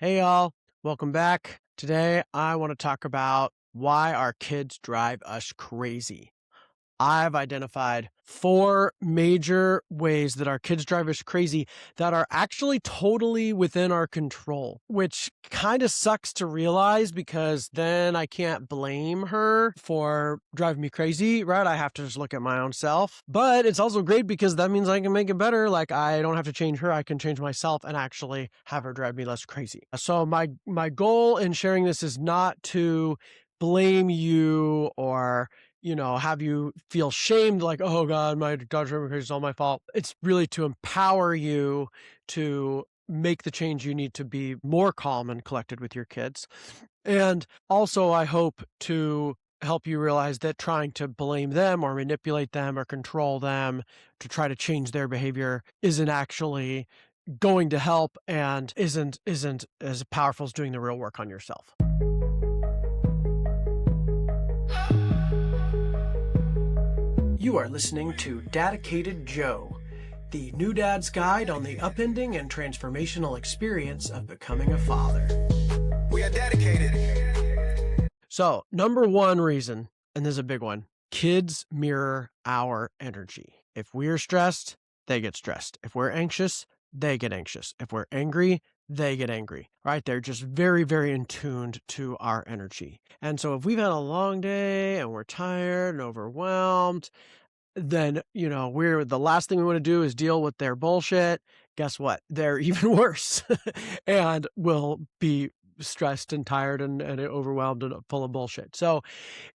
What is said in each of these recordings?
Hey y'all, welcome back. Today I want to talk about why our kids drive us crazy. I've identified 4 major ways that our kids drive us crazy that are actually totally within our control, which kind of sucks to realize because then I can't blame her for driving me crazy, right? I have to just look at my own self. But it's also great because that means I can make it better. Like I don't have to change her, I can change myself and actually have her drive me less crazy. So my goal in sharing this is not to blame you or have you feel shamed like, oh God, my daughter's driving me crazy, it's all my fault. It's really to empower you to make the change you need to be more calm and collected with your kids. And also, I hope to help you realize that trying to blame them or manipulate them or control them to try to change their behavior isn't actually going to help and isn't as powerful as doing the real work on yourself. You are listening to Dedicated Joe, the new dad's guide on the upending and transformational experience of becoming a father. We are dedicated. So, number 1 reason, and this is a big one, kids mirror our energy. If we're stressed, they get stressed. If we're anxious, they get anxious. If we're angry, they get angry, right? They're just very, very in tuned to our energy. And so if we've had a long day and we're tired and overwhelmed, then, we're the last thing we want to do is deal with their bullshit. Guess what? They're even worse and will be stressed and tired and overwhelmed and full of bullshit. So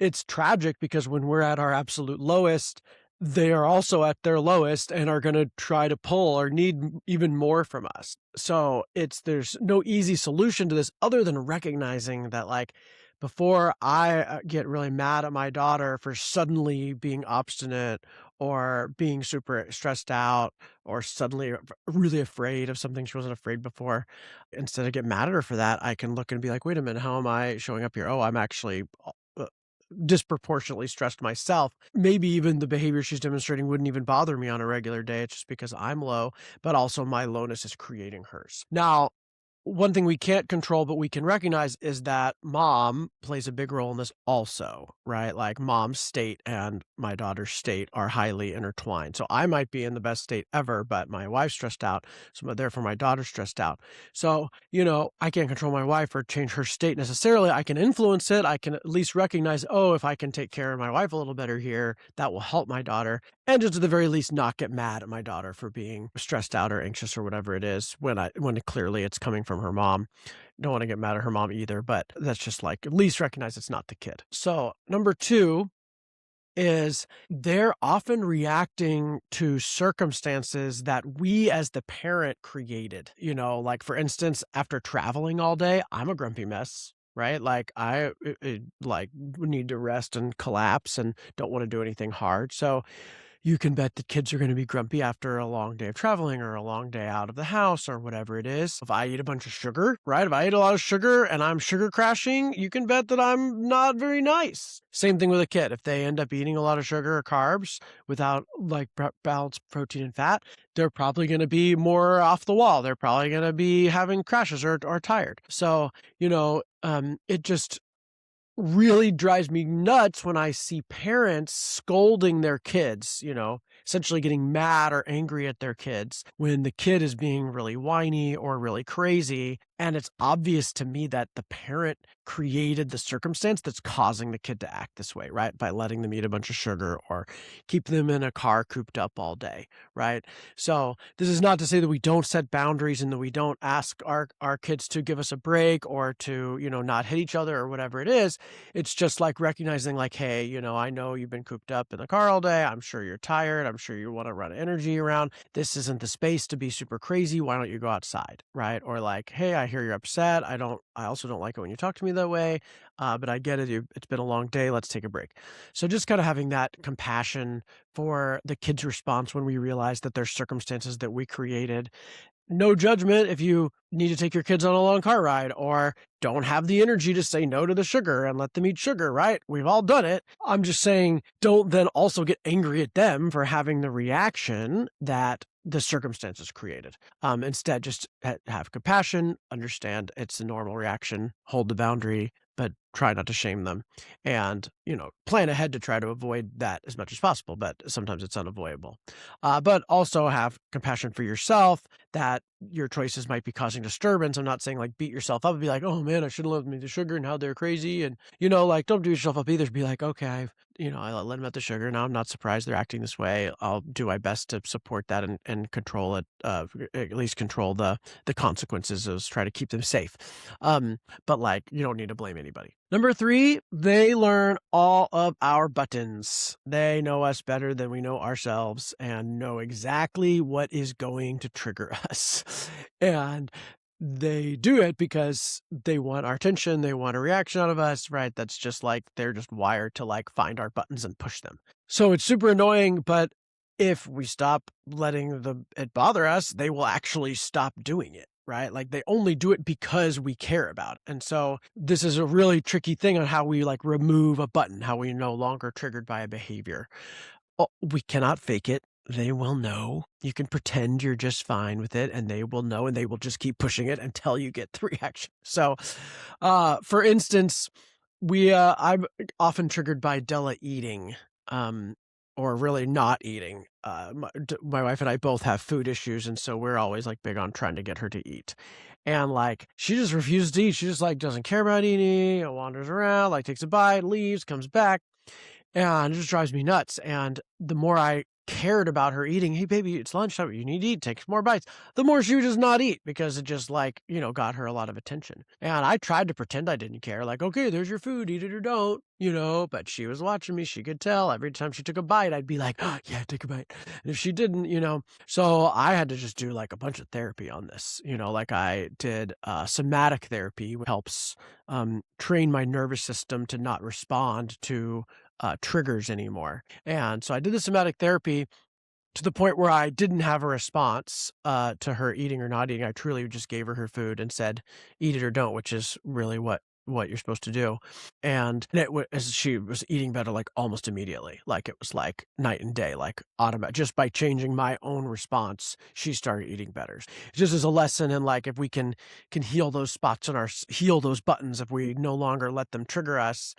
it's tragic because when we're at our absolute lowest, they are also at their lowest and are going to try to pull or need even more from us. So there's no easy solution to this other than recognizing that, like, before I get really mad at my daughter for suddenly being obstinate or being super stressed out or suddenly really afraid of something she wasn't afraid before, instead of get mad at her for that, I can look and be like, wait a minute, how am I showing up here? Oh, I'm actually disproportionately stressed myself. Maybe even the behavior she's demonstrating wouldn't even bother me on a regular day. It's just because I'm low, but also my lowness is creating hers. Now, one thing we can't control, but we can recognize is that mom plays a big role in this also, right? Like mom's state and my daughter's state are highly intertwined. So I might be in the best state ever, but my wife's stressed out. So therefore my daughter's stressed out. So, I can't control my wife or change her state necessarily. I can influence it. I can at least recognize, oh, if I can take care of my wife a little better here, that will help my daughter. And just at the very least, not get mad at my daughter for being stressed out or anxious or whatever it is when clearly it's coming from her mom. Don't want to get mad at her mom either, but that's just like, at least recognize it's not the kid. So number 2 is they're often reacting to circumstances that we as the parent created. Like for instance, after traveling all day, I'm a grumpy mess. Right? Like I need to rest and collapse and don't want to do anything hard. So you can bet that kids are going to be grumpy after a long day of traveling or a long day out of the house or whatever it is. If I eat a bunch of sugar, right? If I eat a lot of sugar and I'm sugar crashing, you can bet that I'm not very nice. Same thing with a kid. If they end up eating a lot of sugar or carbs without like balanced protein and fat, they're probably going to be more off the wall. They're probably going to be having crashes or tired. So, it just really drives me nuts when I see parents scolding their kids, essentially getting mad or angry at their kids when the kid is being really whiny or really crazy. And it's obvious to me that the parent created the circumstance that's causing the kid to act this way, right? By letting them eat a bunch of sugar or keep them in a car cooped up all day, right? So this is not to say that we don't set boundaries and that we don't ask our kids to give us a break or to, not hit each other or whatever it is. It's just like recognizing like, hey, I know you've been cooped up in the car all day. I'm sure you're tired. I'm sure you want to run energy around. This isn't the space to be super crazy. Why don't you go outside, right? Or like, hey, I hear you're upset. I also don't like it when you talk to me that way, but I get it. It's been a long day. Let's take a break. So just kind of having that compassion for the kid's response when we realize that there's circumstances that we created. No judgment if you need to take your kids on a long car ride or don't have the energy to say no to the sugar and let them eat sugar, right? We've all done it. I'm just saying, don't then also get angry at them for having the reaction that the circumstances created. Instead, just have compassion, understand it's a normal reaction, hold the boundary, but try not to shame them, and plan ahead to try to avoid that as much as possible. But sometimes it's unavoidable. But also have compassion for yourself that your choices might be causing disturbance. I'm not saying like beat yourself up and be like, oh man, I should have left me the sugar and how they're crazy. And, like don't do yourself up either. Be like, okay, I let them have the sugar. Now I'm not surprised they're acting this way. I'll do my best to support that and control it, at least control the consequences, is try to keep them safe. But like, you don't need to blame anybody. Number 3, they learn all of our buttons. They know us better than we know ourselves and know exactly what is going to trigger us. And they do it because they want our attention. They want a reaction out of us, right? That's just like, they're just wired to like find our buttons and push them. So it's super annoying, but if we stop letting it bother us, they will actually stop doing it, right? Like they only do it because we care about it. And so this is a really tricky thing on how we like remove a button, how we no longer triggered by a behavior. Oh, we cannot fake it. They will know. You can pretend you're just fine with it and they will know, and they will just keep pushing it until you get the reaction. So, for instance, I'm often triggered by Della eating, or really not eating. My wife and I both have food issues, and so we're always like big on trying to get her to eat. And like, she just refuses to eat. She just like doesn't care about eating. Wanders around, like takes a bite, leaves, comes back. And it just drives me nuts. And the more I cared about her eating, hey, baby, it's lunchtime. You need to eat. Take more bites. The more she would just not eat because it just like, got her a lot of attention. And I tried to pretend I didn't care. Like, okay, there's your food. Eat it or don't, but she was watching me. She could tell every time she took a bite, I'd be like, oh, yeah, take a bite. And if she didn't, so I had to just do like a bunch of therapy on this, like I did somatic therapy, which helps train my nervous system to not respond to triggers anymore. And so I did the somatic therapy to the point where I didn't have a response to her eating or not eating. I truly just gave her food and said, eat it or don't, which is really what you're supposed to do. And she was eating better, like almost immediately. Like it was like night and day, like automatic. Just by changing my own response, she started eating better. Just as a lesson in like, if we can heal those spots in heal those buttons, if we no longer let them trigger us,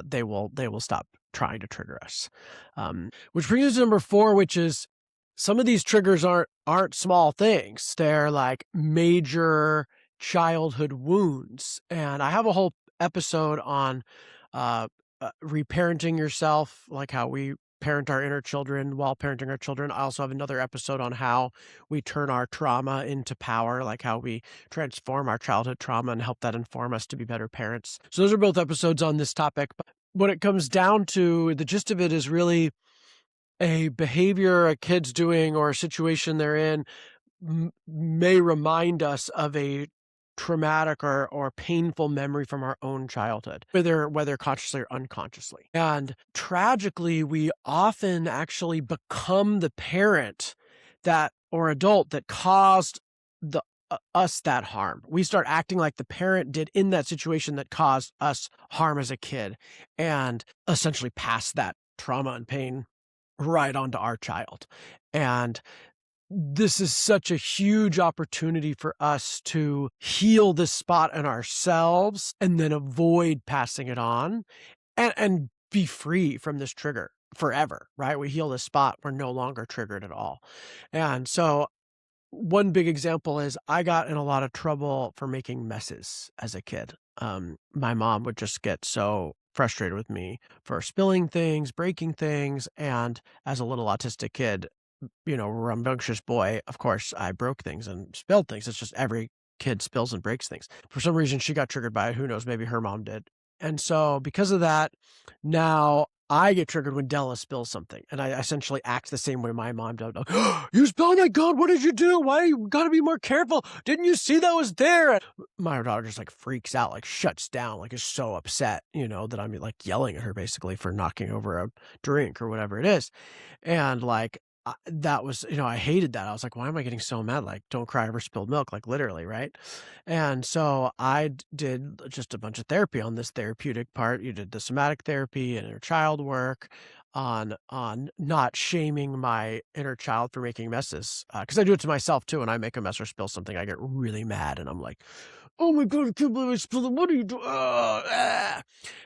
they will stop trying to trigger us. Which brings us to number 4, which is some of these triggers aren't small things. They're like major childhood wounds. And I have a whole episode on reparenting yourself, like how we parent our inner children while parenting our children. I also have another episode on how we turn our trauma into power, like how we transform our childhood trauma and help that inform us to be better parents. So those are both episodes on this topic. But what it comes down to, the gist of it is really a behavior a kid's doing or a situation they're in may remind us of a traumatic or painful memory from our own childhood, whether consciously or unconsciously. And tragically, we often actually become the parent or adult that caused us that harm. We start acting like the parent did in that situation that caused us harm as a kid, and essentially pass that trauma and pain right onto our child. And this is such a huge opportunity for us to heal this spot in ourselves and then avoid passing it on and be free from this trigger forever, right? We heal this spot, we're no longer triggered at all. And so one big example is I got in a lot of trouble for making messes as a kid. My mom would just get so frustrated with me for spilling things, breaking things. And as a little autistic kid, rambunctious boy, of course, I broke things and spilled things. It's just every kid spills and breaks things. For some reason, she got triggered by it. Who knows? Maybe her mom did. And so because of that, now I get triggered when Della spills something. And I essentially act the same way my mom did. Like, you spilled, oh my God, what did you do? Why you gotta be more careful? Didn't you see that was there? And my daughter just like freaks out, like shuts down, like is so upset, that I'm like yelling at her basically for knocking over a drink or whatever it is. And like, that was, I hated that. I was like, why am I getting so mad? Like, don't cry over spilled milk, like literally, right? And so I did just a bunch of therapy on this therapeutic part. You did the somatic therapy and inner child work. on not shaming my inner child for making messes, because I do it to myself too. When I make a mess or spill something, I get really mad, and I'm like, "Oh my god, I can't believe I spilled it. What are you doing?"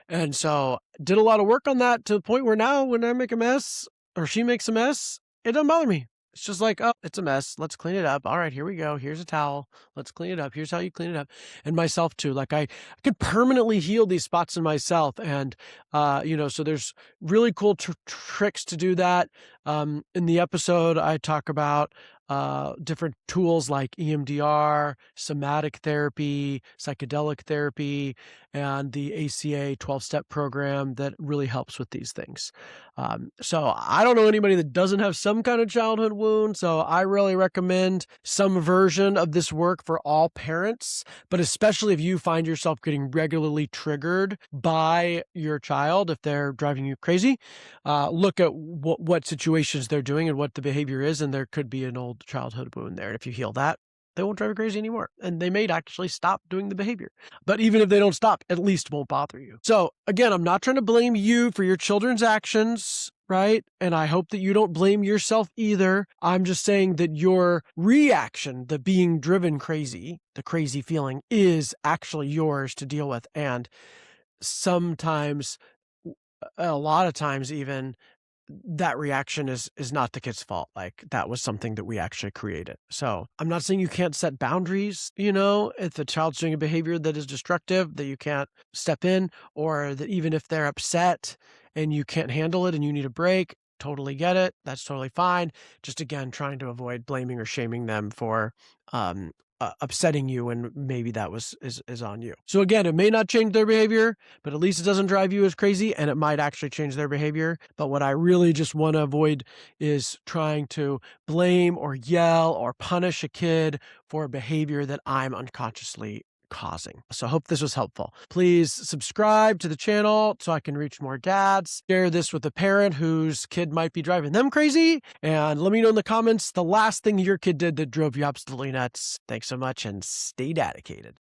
And so did a lot of work on that to the point where now when I make a mess or she makes a mess, it doesn't bother me. It's just like, "Oh, it's a mess. Let's clean it up. All right, here we go. Here's a towel. Let's clean it up. Here's how you clean it up." And myself too. Like I could permanently heal these spots in myself. And, so there's really cool tricks to do that. In the episode, I talk about different tools like EMDR, somatic therapy, psychedelic therapy, and the ACA 12-step program that really helps with these things. So I don't know anybody that doesn't have some kind of childhood wound. So I really recommend some version of this work for all parents, but especially if you find yourself getting regularly triggered by your child, if they're driving you crazy, look at what situations they're doing and what the behavior is. And there could be an old childhood wound there. And if you heal that, they won't drive you crazy anymore. And they may actually stop doing the behavior. But even if they don't stop, at least it won't bother you. So again, I'm not trying to blame you for your children's actions, right? And I hope that you don't blame yourself either. I'm just saying that your reaction, the being driven crazy, the crazy feeling, is actually yours to deal with. And sometimes, a lot of times even, that reaction is not the kid's fault. Like that was something that we actually created. So I'm not saying you can't set boundaries, if the child's doing a behavior that is destructive, that you can't step in, or that even if they're upset and you can't handle it and you need a break, totally get it. That's totally fine. Just again, trying to avoid blaming or shaming them for upsetting you, and maybe that is on you. So again, it may not change their behavior, but at least it doesn't drive you as crazy, and it might actually change their behavior. But what I really just want to avoid is trying to blame or yell or punish a kid for a behavior that I'm unconsciously causing. So I hope this was helpful. Please subscribe to the channel so I can reach more dads. Share this with a parent whose kid might be driving them crazy. And let me know in the comments the last thing your kid did that drove you absolutely nuts. Thanks so much, and stay dedicated.